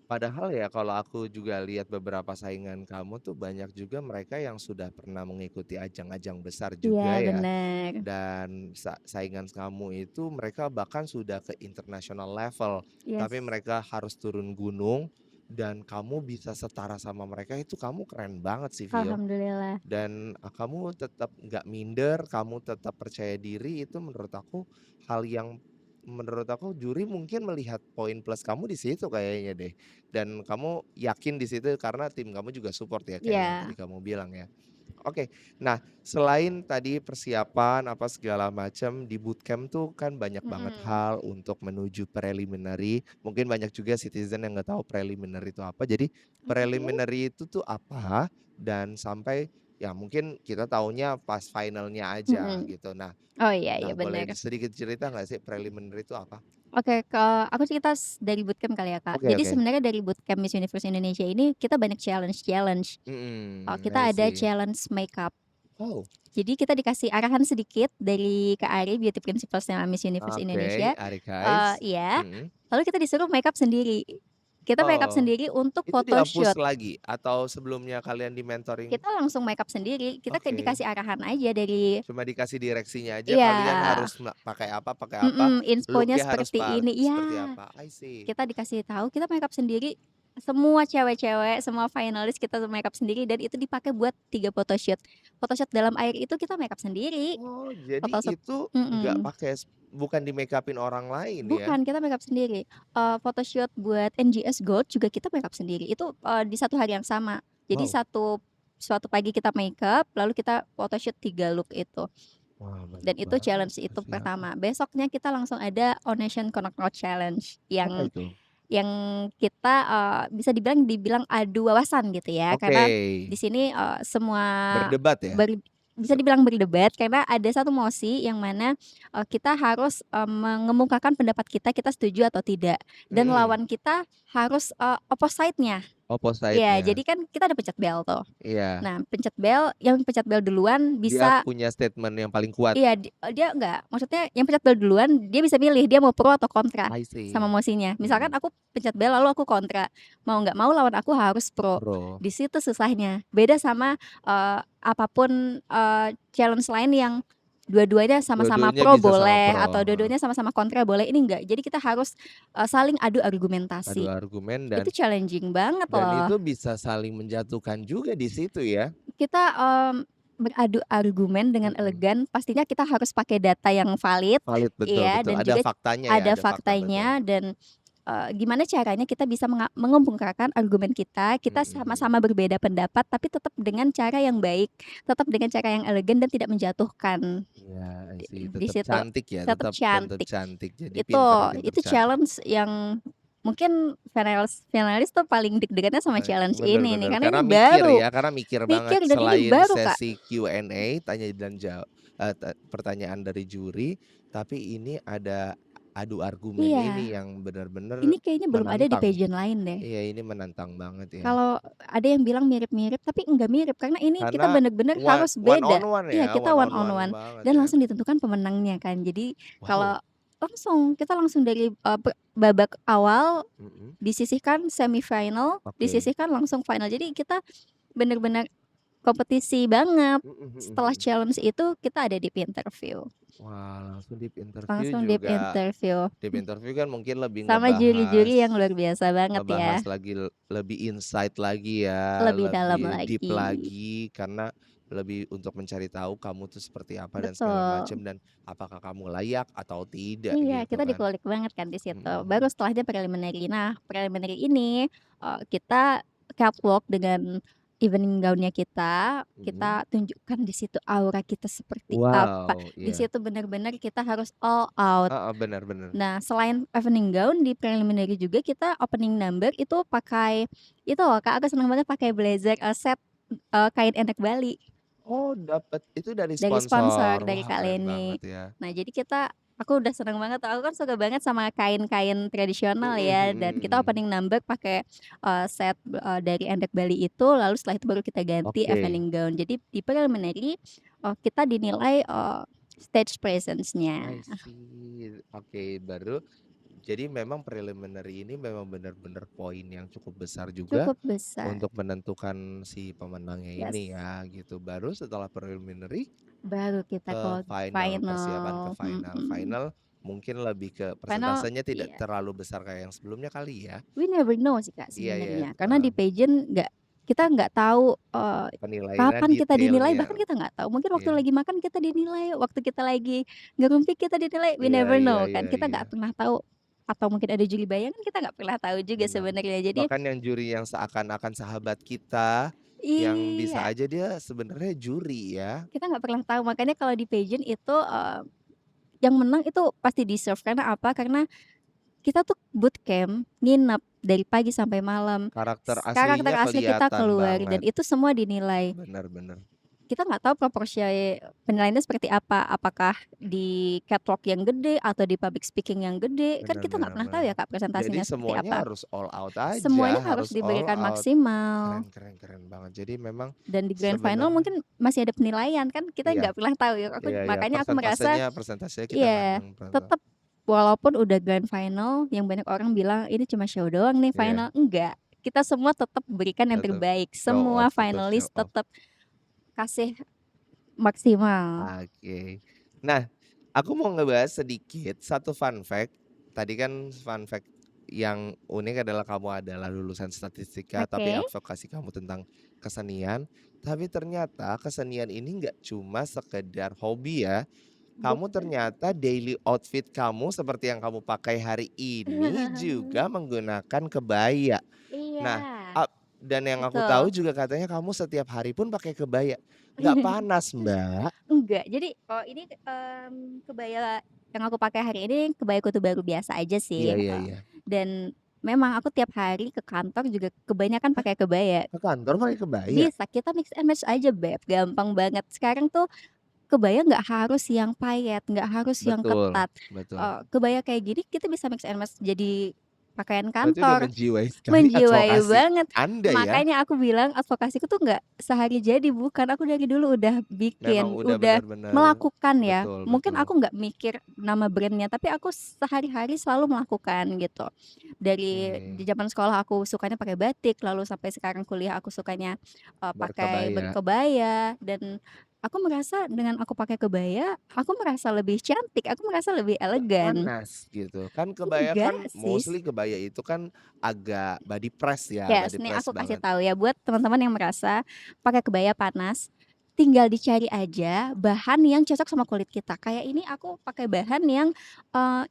Padahal ya kalau aku juga lihat beberapa saingan kamu tuh banyak juga mereka yang sudah pernah mengikuti ajang-ajang besar Iya juga ya. bener. Dan saingan kamu itu mereka bahkan sudah ke international level, tapi Yes, mereka harus turun gunung dan kamu bisa setara sama mereka itu kamu keren banget sih, Vio. alhamdulillah. Dan, kamu tetap nggak minder, kamu tetap percaya diri itu menurut aku hal yang menurut aku juri mungkin melihat poin plus kamu di situ kayaknya deh. Dan kamu yakin di situ karena tim kamu juga support ya kayak yang tadi Iya. kamu bilang ya. Oke, nah selain tadi persiapan apa segala macam di bootcamp tuh kan banyak banget Mhm. hal untuk menuju preliminary, mungkin banyak juga citizen yang nggak tahu preliminary itu apa. Jadi Oke. preliminary itu tuh apa dan sampai ya mungkin kita taunya pas finalnya aja Mhm. gitu. Nah Oh, iya iya, nah boleh bener. sedikit cerita nggak sih preliminary itu apa? Oke, aku cerita dari bootcamp kali ya, Kak. Oke Jadi oke. sebenarnya dari bootcamp Miss Universe Indonesia ini kita banyak challenge-challenge. I Kita ada see. challenge makeup. Oh, Jadi kita dikasih arahan sedikit dari Kak Ari, beauty principles-nya Miss Universe oke, Indonesia, Ari Kais. iya, Mhm. lalu kita disuruh makeup sendiri. Kita makeup Oh, sendiri untuk itu dihapus photoshoot. lagi atau sebelumnya kalian di-mentoring? Kita langsung makeup sendiri, kita Oke, dikasih arahan aja dari cuma dikasih direksinya aja iya, kalian harus pakai apa, infonya look-nya harus seperti ini iya. seperti apa, I see. Kita dikasih tahu, kita makeup sendiri, semua cewek-cewek, semua finalis kita makeup sendiri dan itu dipakai buat 3 photoshoot. Photoshoot dalam air itu kita makeup sendiri, Oh, jadi photoshoot itu nggak mhm, pakai bukan di-make-up-in orang lain ya? bukan kita makeup sendiri. Photoshoot buat NGS Gold juga kita makeup sendiri, itu, di satu hari yang sama. Jadi Wow, suatu pagi kita makeup, lalu kita photoshoot 3 look itu. wah Dan banyak itu banget challenge itu persiapan. pertama. Besoknya kita langsung ada Ocean Connect Challenge Apa yang itu? yang kita, bisa dibilang adu wawasan gitu ya, Oke, karena di sini, semua berdebat ya? ber bisa Se dibilang berdebat karena ada satu mosi yang mana, kita harus, mengemukakan pendapat kita, kita setuju atau tidak, dan mhm, lawan kita harus, opposite-nya. Iya, opposite-nya, jadi kan kita ada pencet bel tuh. iya. Nah, pencet bel yang pencet bel duluan Dia bisa punya statement yang paling kuat, iya, dia enggak, maksudnya yang pencet bel duluan, dia bisa milih dia mau pro atau kontra I sama see, mosinya. Misalkan mhm, aku pencet bel lalu aku kontra, mau nggak mau lawan aku harus pro. pro. Di situ susahnya. Beda sama, apa pun, challenge lain yang dua-duanya sama-sama Dua-duanya pro bisa sama boleh pro, atau heeh, dua-duanya sama-sama kontra boleh, ini enggak. Jadi kita harus, saling adu adu argumentasi. argumen Itu challenging banget loh. itu bisa saling menjatuhkan juga di situ ya? Kita, beradu argumen dengan Mhm, elegan, pastinya kita harus pakai data yang valid, valid, betul iya, betul, dan ada juga faktanya ya, ada ada fakta, betul. faktanya dan, gimana caranya kita bisa mengemukakan argumen kita, kita Mhm mhm. sama-sama berbeda pendapat, tapi tetap dengan cara yang baik, tetap dengan cara yang elegan dan tidak menjatuhkan, Iya, I see, di tetap situ. cantik ya, Tetap tetap cantik. cantik, jadi Itu pinter-pinter itu cantik. challenge yang mungkin finalis finalis tuh paling deg-degannya sama challenge Bener ini nih, bener, karena karena ini mikir baru, ya, karena mikir banget mikir dan ini selain baru, Kak. sesi Q&A, tanya dan jawab pertanyaan dari juri, tapi ini ada adu argumen Iya. ini yang bener-bener Ini kayaknya belum ada di menantang. pageant lain deh. Iya, ini menantang banget ya. Kalau ada yang bilang mirip-mirip, tapi enggak mirip karena ini kita Karena bener-bener harus one on beda. one Iya, ya, kita one one on on one one banget dan ya. langsung ditentukan pemenangnya kan. Jadi Wow, kalau kita langsung dari, babak awal mhm, disisihkan semifinal, oke. disisihkan langsung final. Jadi kita bener-bener kompetisi banget. Mhm mhm Setelah mhm. challenge itu kita ada deep interview, Wah, langsung deep interview langsung deep juga. interview Deep interview kan mungkin lebih sama juri-juri yang luar biasa banget ya, ngebahas lagi lebih insight lagi ya, lebih dalam lebih deep lagi. lagi karena lebih untuk mencari tahu kamu tuh seperti apa dan segala Betul. macam dan apakah kamu layak atau tidak Iya, gitu kita kan. dikulik banget kan di situ. Mhm Baru mhm. setelahnya preliminary. Nah, preliminary ini, kita catwalk dengan evening gown-nya kita, Mhm. kita tunjukkan di situ aura kita seperti apa. Wow, Di iya. situ benar-benar kita harus all out. Heeh, bener bener. Nah, selain evening gown, di preliminary juga kita opening number itu pakai itu loh Kak, aku seneng banget pakai blazer, set, kain endek Bali. Oh, dapet itu dari Dari sponsor, sponsor. dari Wah, Kak keren Leni. banget ya. Nah, jadi aku udah seneng banget tuh, aku kan suka banget sama kain-kain tradisional Mhm ya, dan kita mhm. opening number pakai, set, dari endek Bali itu, lalu setelah itu baru kita ganti Oke. evening gown. Jadi di preliminary, kita dinilai, stage presence-nya. I see. Oke, baru jadi memang preliminary ini memang benar-benar poin yang cukup besar juga Cukup besar, untuk menentukan si pemenangnya ini yes. ya, gitu. Baru setelah preliminary Baru kita ke final, persiapan ke final, final. Final mungkin lebih ke final persentasenya tidak iya. terlalu besar kayak yang sebelumnya kali ya? We never know sih Kak Iya ya, sebenarnya, karena heeh. di pageant kita nggak tahu, Penilaiannya kapan kita dinilai, detailnya. bahkan kita nggak tahu. Mungkin waktu Iya. lagi makan kita dinilai, waktu kita lagi ngerumpi kita dinilai, we Iya never iya know kan. iya Kita iya. nggak pernah tahu, atau mungkin ada juri bayangan, kita nggak pernah tahu juga Benar. sebenarnya. Jadi Bahkan yang juri yang seakan-akan sahabat kita, yang bisa iya, aja dia sebenarnya juri ya. kita nggak pernah tahu. Makanya kalau di pageant itu, yang menang itu pasti deserve. Karena apa? Karena kita tuh bootcamp, nginep dari pagi sampai malam. Karakter Karakter aslinya asli kita kelihatan keluar dan banget. itu semua dinilai. Bener bener. Kita nggak tahu proporsi penilaiannya seperti apa, apakah di catwalk yang gede atau di public speaking yang gede, kan Bener kita nggak bener pernah tahu bener. ya Kak Jadi presentasinya seperti semuanya apa. harus all out aja, Semuanya harus harus all diberikan out. maksimal Keren keren keren banget. Jadi memang dan di grand final sebenarnya mungkin masih ada penilaian kan kita iya nggak pernah tahu ya, iya iya, makanya aku merasa persentasenya persentasenya kita nggak ada iya, yang pernah tahu. tetep walaupun udah grand final yang banyak orang bilang, "Ini cuma show doang nih Iya, final." Enggak, kita semua tetap berikan yang tetap terbaik, show semua off, tetap show finalis off. tetap kasih maksimal. Oke. Nah, aku mau ngebahas sedikit satu fun fact. Tadi kan fun fact yang unik adalah kamu adalah lulusan statistika, tapi Oke, advokasi kamu tentang kesenian. Tapi ternyata kesenian ini nggak cuma sekedar hobi ya. Kamu bukan. ternyata daily outfit kamu seperti yang kamu pakai hari ini juga menggunakan kebaya. Iya, Nah, dan yang aku tahu betul. juga katanya kamu setiap hari pun pakai kebaya. Nggak panas, Mbak? Enggak, jadi ini, kebaya yang aku pakai hari ini kebaya kutu baru biasa aja Iya sih, iya iya. dan memang aku tiap hari ke kantor juga kebanyakan Hah? pakai kebaya. Ke kantor pakai kebaya? Bisa, kita mix and match aja Beb, gampang banget. Sekarang tuh kebaya nggak harus yang payet, nggak harus yang Betul ketat, betul. kebaya kayak gini kita bisa mix and match jadi pakaian Berarti udah kantor. menjiwai sekali Menjiwai advokasi banget, Anda ya? makanya aku bilang advokasiku tuh nggak sehari jadi, bukan, aku dari dulu udah Memang bikin, udah udah benar-benar melakukan ya. betul Mungkin betul. aku nggak mikir nama brand-nya, tapi aku sehari-hari selalu melakukan gitu. Dari di Oke, zaman sekolah aku sukanya pakai batik, lalu sampai sekarang kuliah aku sukanya, pakai berkebaya. berkebaya dan aku merasa dengan aku pakai kebaya, aku merasa lebih cantik, aku merasa lebih Nggak elegan. panas gitu. Kan kebaya Enggak kan sih. mostly kebaya itu kan agak body press ya, Yes, body nih press aku kasih banget. tahu ya buat teman-teman yang merasa pakai kebaya panas, tinggal dicari aja bahan yang cocok sama kulit kita. Kayak ini aku pakai bahan yang,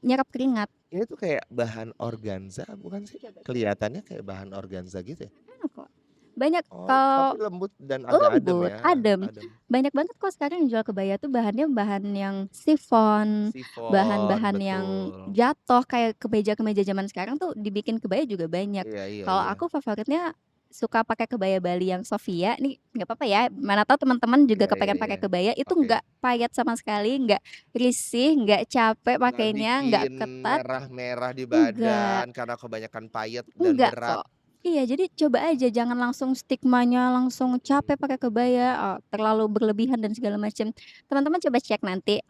nyerap keringat. Ini tuh kayak bahan organza bukan sih? Coba coba. Kelihatannya kayak bahan organza gitu ya? Enak kok. Banyak Oh, tapi kalau lembut dan agak adem lembut, ya, adem. adem. Banyak banget kok sekarang yang jual kebaya tuh bahannya bahan yang chiffon, Sifon, bahan-bahan yang betul. jatuh kayak kemeja-kemeja zaman sekarang tuh dibikin kebaya juga banyak. Iya iya Kalau iya. aku favoritnya suka pakai kebaya Bali yang Sofia, nih nggak apa-apa ya, mana tahu teman-teman juga Iya iya kepengen iya. pakai kebaya, itu Oke. nggak payat sama sekali, nggak risih, nggak capek Nggak pakainya, nggak bikin ketat, merah-merah di enggak. badan karena kebanyakan payet dan Enggak berat. kok. Iya, jadi coba aja jangan langsung stigmanya langsung Mhm. capek pakai kebaya, terlalu berlebihan dan segala macam. Teman-teman coba cek nanti,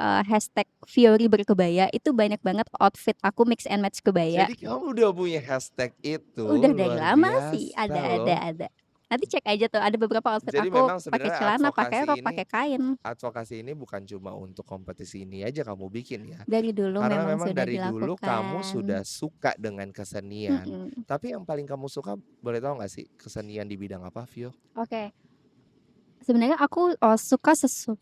#Fiori berkebaya itu banyak banget outfit aku mix and match kebaya. Jadi kamu udah punya hashtag itu, Udah dari luar lama sih, biasa loh. ada. Nanti cek aja tuh ada beberapa outfit Jadi aku memang pakai sebenarnya celana, pakai rok, pakai kain. advokasi ini bukan cuma untuk kompetisi ini aja kamu bikin ya. Dari dulu Karena memang memang sudah dari dulu kamu dilakukan. sudah suka dengan kesenian. Mhm, Tapi yang paling kamu suka boleh tahu nggak sih kesenian di bidang apa, Vio? oke. Sebenarnya aku, suka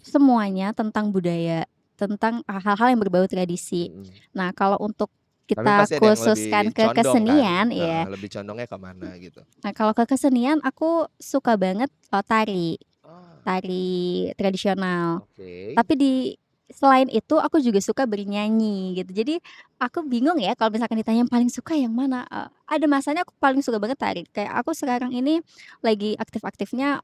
semuanya tentang budaya, tentang, hal-hal yang berbau tradisi. Mhm. Nah, kalau untuk Tapi kita pasti ada yang khususkan lebih ke condong kan? kesenian Heeh, ya, lebih condongnya ke mana gitu? nah kalau ke kesenian aku suka banget, tari, Ah, tari tradisional. oke. Tapi selain itu aku juga suka bernyanyi gitu. Jadi aku bingung ya kalau misalkan ditanya yang paling suka yang mana, ada masanya aku paling suka banget tari. Kayak aku sekarang ini lagi aktif-aktifnya,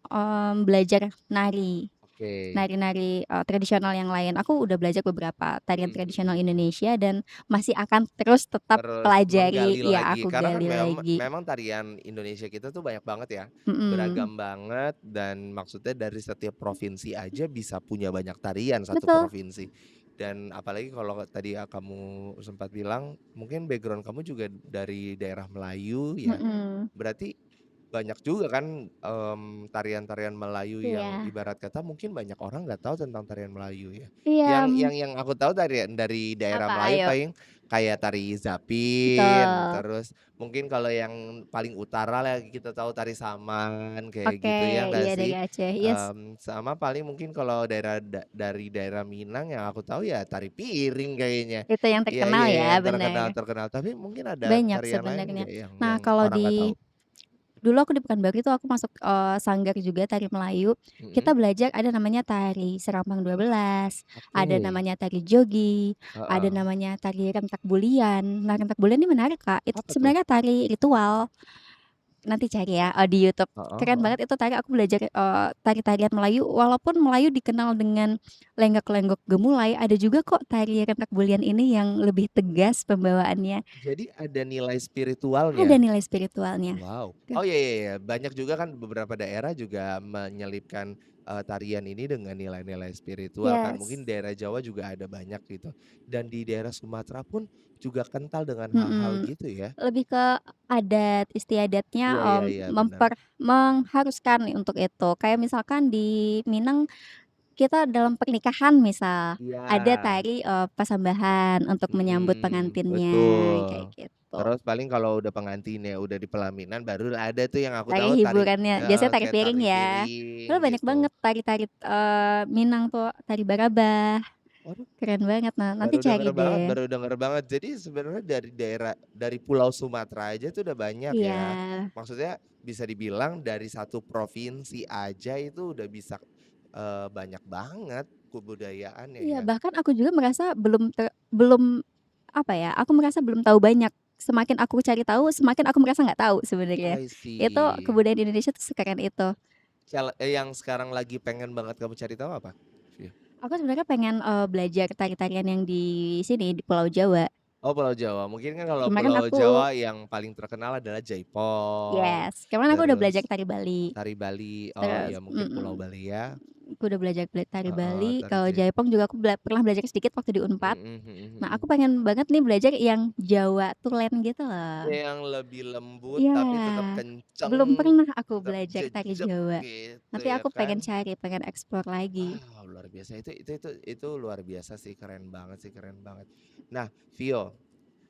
belajar nari. Oke. Nari-nari, tradisional yang lain. Aku udah belajar beberapa tarian Mhm mhm tradisional mhm. Indonesia dan masih akan terus tetap Terus pelajari, menggali ya lagi, aku karena kan gali lagi. memang tarian Indonesia kita tuh banyak banget ya, Mhm, beragam banget dan maksudnya dari setiap provinsi aja bisa punya banyak tarian satu betul, provinsi. Dan apalagi kalau tadi kamu sempat bilang mungkin background kamu juga dari daerah Melayu ya, mhm, berarti banyak juga kan, tarian-tarian Melayu yang iya. ibarat kata mungkin banyak orang nggak tahu tentang tarian Melayu ya. Iya, Yang aku tahu tarian dari daerah apa? Melayu Ayo. paling kayak tari Zapin, Betul. terus mungkin kalau yang paling utara lah kita tahu tari Saman kayak Oke, gitu ya nggak iya dari sih? Aceh, yes. Sama paling mungkin kalau dari daerah Minang yang aku tahu ya tari piring kayaknya. Itu yang Iya terkenal iya ya, yang bener. terkenal-terkenal, tapi mungkin ada Banyak tarian lain sebenarnya. nggak yang Nah, yang kalau orang nggak tahu? dulu aku di Pekanbaru itu aku masuk, sanggar juga tari Melayu. Kita Mhm, belajar ada namanya tari Serampang 12, ada oke, namanya tari Jogi, ada heeh. namanya tari Rentak Bulian. Nah, Rentak Bulian ini menarik, Kak. Itu Apa tuh? sebenarnya tari ritual. Nanti cari ya, di YouTube. Heeh Keren heeh. banget itu tari, aku belajar, tari-tarian Melayu walaupun Melayu dikenal dengan lenggak-lenggok gemulai, ada juga kok tari Rentak Bulian ini yang lebih tegas pembawaannya, Jadi ada nilai ada spiritualnya? nilai spiritualnya. Wow. Tuh, Oh, iya iya iya, banyak juga kan beberapa daerah juga menyelipkan, tarian ini dengan nilai-nilai spiritual kan. Mungkin Yes. daerah Jawa juga ada banyak gitu, dan di daerah Sumatera pun juga kental dengan hal-hal Mhm. gitu ya? Lebih ke adat istiadatnya, Iya iya iya, benar. mengharuskan untuk itu. Kayak misalkan di Minang kita dalam pernikahan misal, Iya. ada tari, pasambahan untuk menyambut pengantinnya, kayak Betul. gitu. Terus paling kalau udah pengantinnya udah di pelaminan baru ada tuh yang aku Tari tahu tari hiburannya, biasanya tari kayak piring tari ya. Padahal piring banyak gitu. banget tari-tari, Minang tuh, tari Barabah, Waduh, keren banget. Nah, nanti cari deh. baru denger banget. Jadi sebenarnya dari daerah dari Pulau Sumatera aja tuh udah banyak Iya. ya. Maksudnya bisa dibilang dari satu provinsi aja itu udah bisa, banyak banget kebudayaannya Iya, ya. bahkan aku juga merasa belum, apa ya, aku merasa belum tahu banyak. Semakin aku cari tahu, semakin aku merasa nggak tahu sebenarnya. I Itu see. kebudayaan Indonesia tuh sekeren itu. Yang sekarang lagi pengen banget kamu cari tahu apa? Via? Aku sebenarnya pengen, belajar tari-tarian yang di sini, di Pulau Jawa. Oh, Pulau Jawa. Mungkin kan kalau Kemarin Pulau aku Jawa yang paling terkenal adalah Jaipong, yes, kemarin aku udah belajar terus tari Bali. tari Bali, oh Terus ya mungkin Pulau Bali ya, aku udah belajar tari heeh, Bali, tari kalau Jaipong juga aku pernah belajar sedikit waktu di Unpad. mhm mhm Nah, mhm. aku pengen banget nih belajar yang Jawa Tulen gitu loh. Yang lebih lembut Iya, tapi tetap kenceng, belum pernah aku tetap belajar tari jejek Jawa. gitu Nanti ya aku pengen kan. cari, pengen explore lagi. Ah, luar biasa itu luar biasa sih, keren banget sih, keren banget. Nah, Vio,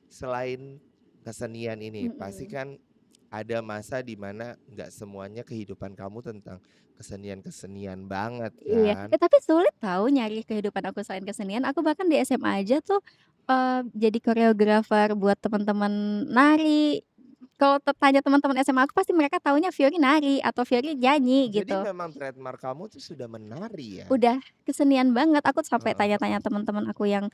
selain kesenian ini pasti Mhm. kan ada masa di mana nggak semuanya kehidupan kamu tentang kesenian-kesenian banget Iya, kan? tapi sulit tahu nyari kehidupan aku selain kesenian. Aku bahkan di SMA aja tuh, jadi koreografer buat teman-teman nari. Kalau tanya teman-teman SMA aku pasti mereka taunya Fiori nari atau Fiori nyanyi Jadi gitu. memang trademark kamu tuh sudah menari ya? Udah kesenian banget, aku sampai Heeh heeh. tanya-tanya teman-teman aku Yang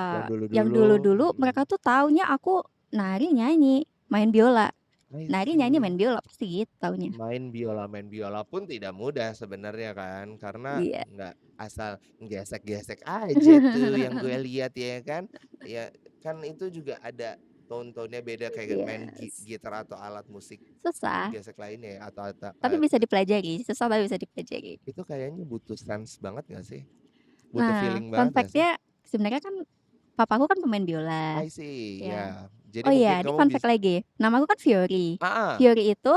yang dulu-dulu, dulu-dulu, mereka tuh taunya aku nari, nyanyi, main biola. I Nari, nyanyi, see. main biola, pasti gitu taunya. Main biola pun tidak mudah sebenarnya kan, karena Iya. nggak asal gesek-gesek aja tuh yang gue lihat ya kan. Ya kan itu juga ada tone-tone-nya beda kayak main Yes. gitar atau alat musik Susah, gesek lainnya ya atau tapi bisa dipelajari, susah tapi bisa dipelajari. itu kayaknya butuh sense banget nggak sih? Butuh Nah, feeling fun banget nggak sih? fact-nya sebenarnya kan papaku kan pemain biola, I see, ya. ya. Jadi Oh mungkin iya, ini kamu fun fact lagi, namaku kan Fiori. ah Fiori itu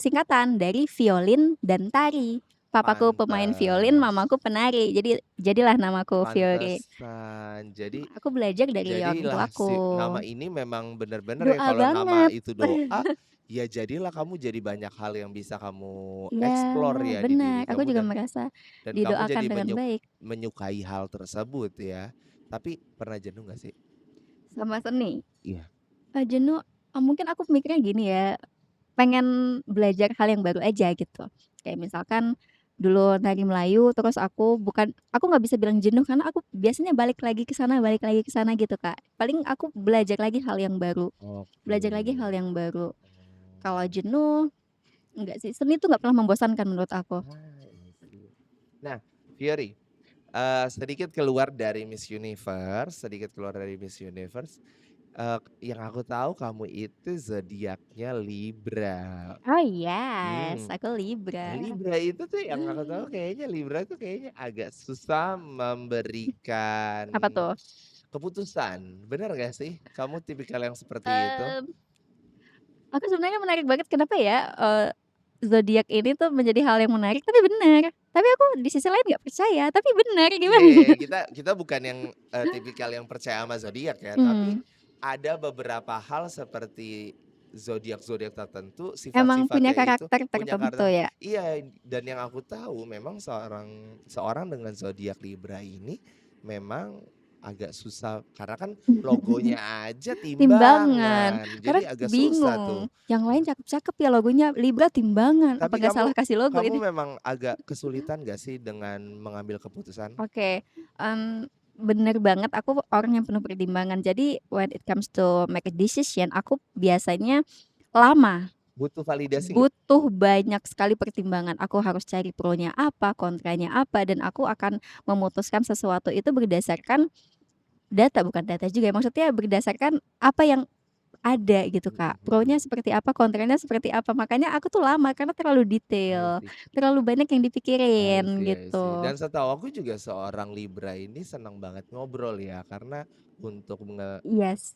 singkatan dari violin dan tari. Papaku pemain violin, pantes, mamaku penari, jadilah namaku Fiori. pantesan. Aku belajar dari orang Jadilah tuaku. si nama ini memang benar-benar ya Doa kalau nama banget. itu doa, ya jadilah kamu jadi banyak hal yang bisa kamu Iya, explore ya di benar, diri aku kamu juga dan merasa kamu didoakan jadi dengan baik. menyukai hal tersebut ya. Tapi pernah jenuh nggak sih? Sama seni, Iya. jenuh, mungkin aku mikirnya gini ya, pengen belajar hal yang baru aja gitu. Kayak misalkan dulu nari Melayu terus aku nggak bisa bilang jenuh karena aku biasanya balik lagi ke sana gitu, Kak. Paling aku belajar lagi hal yang baru, Oke. belajar lagi hal yang baru. Kalau Oh. jenuh, enggak sih, seni itu nggak pernah membosankan menurut aku. I see. Nah, Fiori, sedikit keluar dari Miss Universe, yang aku tahu kamu itu zodiaknya Libra. Oh yes, Hmm, aku Libra. Libra itu tuh yang aku tahu kayaknya Libra tuh kayaknya agak susah memberikan Apa tuh? keputusan, benar gak sih? Kamu tipikal yang seperti itu? Mmm, aku sebenarnya menarik banget kenapa ya, zodiak ini tuh menjadi hal yang menarik tapi benar. Tapi aku di sisi lain nggak percaya, tapi benar Iya, gimana ya? kita kita bukan yang, tipikal yang percaya sama zodiak ya, tapi Mmm, ada beberapa hal seperti zodiak-zodiak tertentu, emang punya sifat-sifatnya itu karakter punya tertentu karakter ya? iya, dan yang aku tahu memang seorang seorang dengan zodiak Libra ini memang agak susah karena kan logonya aja Timbangan, timbangan, kadang jadi agak susah tuh. bingung, yang lain cakep-cakep ya logonya, Libra timbangan, apa Tapi nggak salah kasih logo kamu ini? memang agak kesulitan gak sih dengan mengambil keputusan? Oke, bener banget aku orang yang penuh pertimbangan. Jadi when it comes to make a decision, aku biasanya lama, Butuh validasi nggak? butuh banyak sekali pertimbangan. Aku harus cari pro-nya apa, kontranya apa, dan aku akan memutuskan sesuatu itu berdasarkan data, bukan data juga ya, maksudnya berdasarkan apa yang ada gitu, Mhm Kak. Pro-nya mhm. seperti apa, kontranya seperti apa, makanya aku tuh lama karena terlalu I detail, see terlalu banyak yang I dipikirin see I see. gitu. Dan setahu aku juga seorang Libra ini senang banget ngobrol ya, karena untuk Yes,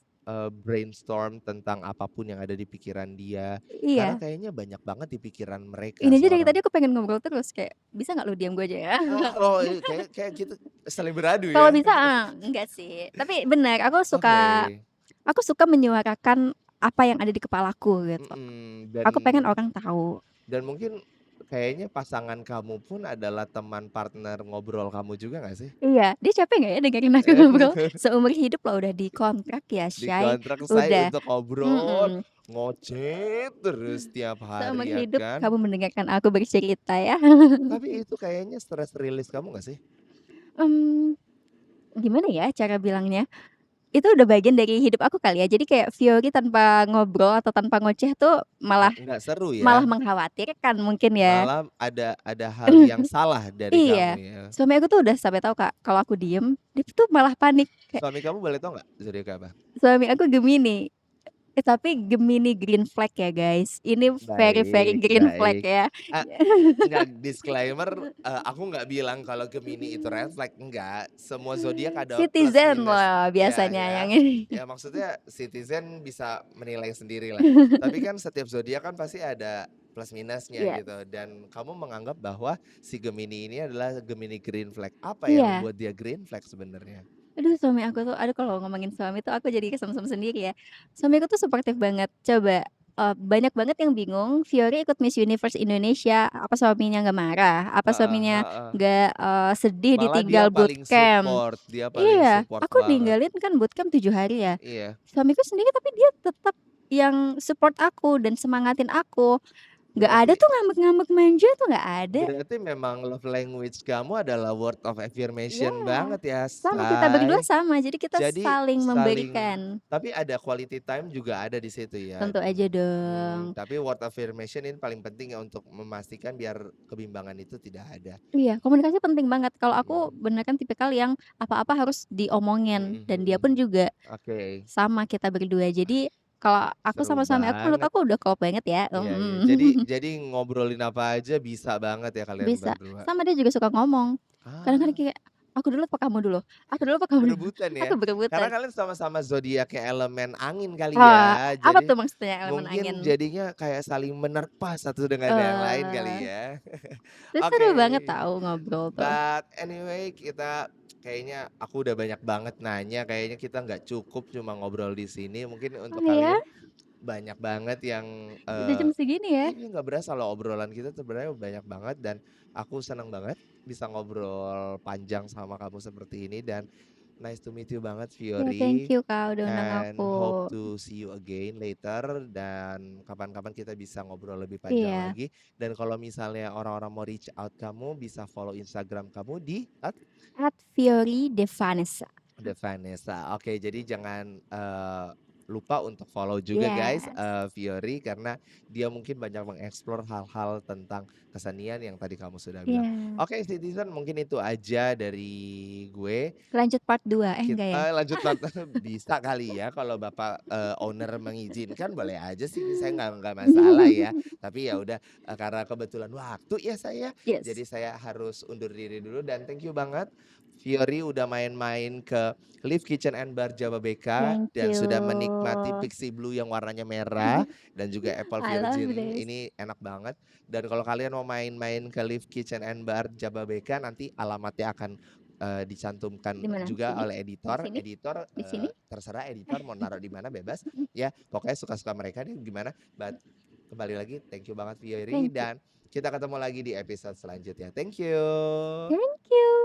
brainstorm tentang apapun yang ada di pikiran dia, karena iya. kayaknya banyak banget di pikiran mereka Ini aja dari seorang tadi aku pengen ngobrol terus kayak, "Bisa nggak lu diam, gue aja ya?" oh, kayak kayak kita saling beradu Kalau ya? bisa, enggak sih. Tapi benar, Oke, aku suka menyuarakan apa yang ada di kepalaku gitu. mhm, Aku pengen orang tahu. dan mungkin kayaknya pasangan kamu pun adalah teman partner ngobrol kamu juga nggak sih? Iya, dia capek nggak ya dengerin aku ngobrol? Seumur hidup loh udah dikontrak ya, Shay. Dikontrak saya Udah untuk ngobrol, mhm, ngoceh terus tiap seumur hari ya hidup kan. kamu mendengarkan aku bercerita ya. Tapi itu kayaknya stress release kamu nggak sih? Mmm, gimana ya cara bilangnya? Itu udah bagian dari hidup aku kali ya. Jadi kayak Fiori tanpa ngobrol atau tanpa ngoceh tuh malah Nggak seru ya? malah mengkhawatirkan mungkin ya. Malah ada hal yang salah dari kamu Iya, ya? suami aku tuh udah sampai tahu, Kak, kalau aku diem, dia tuh malah panik. Kayak Suami kamu boleh tahu nggak zodiak apa? suami aku Gemini, tapi Gemini green flag ya, guys. Ini very, very Baik green flag baik. ya. Ah, enggak, disclaimer, aku nggak bilang kalau Gemini itu red flag, enggak. Semua zodiak ada plus Citizen minus. loh Ya biasanya ya, yang ini. ya maksudnya citizen bisa menilai sendirilah. Tapi kan setiap zodiak kan pasti ada plus minusnya Yes, gitu, dan kamu menganggap bahwa si Gemini ini adalah Gemini green flag. Apa yang iya. membuat dia green flag sebenarnya? Aduh, suami aku tuh aduh, kalau ngomongin suami tuh aku jadi kesemsem sendiri ya. Suami aku tuh suportif banget. Coba, banyak banget yang bingung Fiori ikut Miss Universe Indonesia, apa suaminya nggak marah? Apa Heeh suaminya heeh. nggak, sedih Malah dia ditinggal paling bootcamp? support, Iya, aku banget. ninggalin kan bootcamp 7 hari ya. Iya. Suamiku sendiri tapi dia tetap yang support aku dan semangatin aku. Nggak ada Berarti tuh ngambek-ngambek manja tuh nggak ada. berarti memang love language kamu adalah word of Iya, affirmation banget ya, sama kita berdua Say. sama, jadi kita Jadi saling saling memberikan. tapi ada quality time juga ada di situ ya. Tentu aja dong. Tapi word affirmation ini paling penting ya untuk memastikan biar kebimbangan itu tidak ada. Iya, komunikasi penting banget. Kalau aku Mhm, bener kan tipikal yang apa-apa harus diomongin mhm dan dia mhm. pun juga Oke, sama kita berdua. Jadi kalau aku seru sama suami aku menurut banget. aku udah klop banget ya, Iya iya, mhm. jadi ngobrolin apa aja bisa banget ya kalian Bisa, berdua. sama dia juga suka ngomong. Kadang-kadang Ah. kayak, "Aku dulu apa kamu dulu? Aku dulu apa kamu dulu?" Berebutan ya? Aku Karena berebutan. kalian sama-sama zodiaknya elemen angin kali Oh, ya. apa Jadi tuh maksudnya elemen angin? mungkin jadinya kayak saling menerpa satu dengan yang lain kali Eee, ya. Terus seru Oke, banget tahu ngobrol tuh. but anyway kita kayaknya aku udah banyak banget nanya, kayaknya kita nggak cukup cuma ngobrol di sini. Mungkin Oh untuk ya? kalian banyak banget yang, Udah jam segini ya? ini nggak berasa loh obrolan kita sebenarnya banyak banget dan aku senang banget bisa ngobrol panjang sama kamu seperti ini dan nice to meet you banget Ya thank Fiori you Kak, udah undang and aku. hope to see you again later dan kapan-kapan kita bisa ngobrol lebih panjang Iya, lagi dan kalau misalnya orang-orang mau reach out kamu bisa follow Instagram kamu di @Fiori de Vanessa. The Vanessa. Oke, jadi jangan, lupa untuk follow juga guys, Yes, Fiori karena dia mungkin banyak mengeksplor hal-hal tentang kesenian yang tadi kamu sudah bilang. iya. Oke, Citizen mungkin itu aja dari gue. Lanjut part 2 enggak ya? Lanjut part bisa kali ya kalau Bapak, owner mengizinkan boleh aja sih, saya nggak masalah ya. Tapi ya udah, karena kebetulan waktu ya saya, jadi Yes, saya harus undur diri dulu dan thank you banget Fiori udah main-main ke Live Kitchen and Bar Jababeka thank dan sudah menikmati you. Pixie Blue yang warnanya merah dan juga Apple I love Virgin, this. ini enak banget. Dan kalau kalian mau main-main ke Live Kitchen and Bar Jababeka nanti alamatnya akan Di dicantumkan mana? juga Sini? oleh Di editor. sini? Editor, Di sini? terserah editor mau naruh di mana bebas, ya pokoknya suka-suka mereka deh gimana. But kembali lagi thank you banget Fiori Thank you. dan kita ketemu lagi di episode selanjutnya. Thank you. Thank you.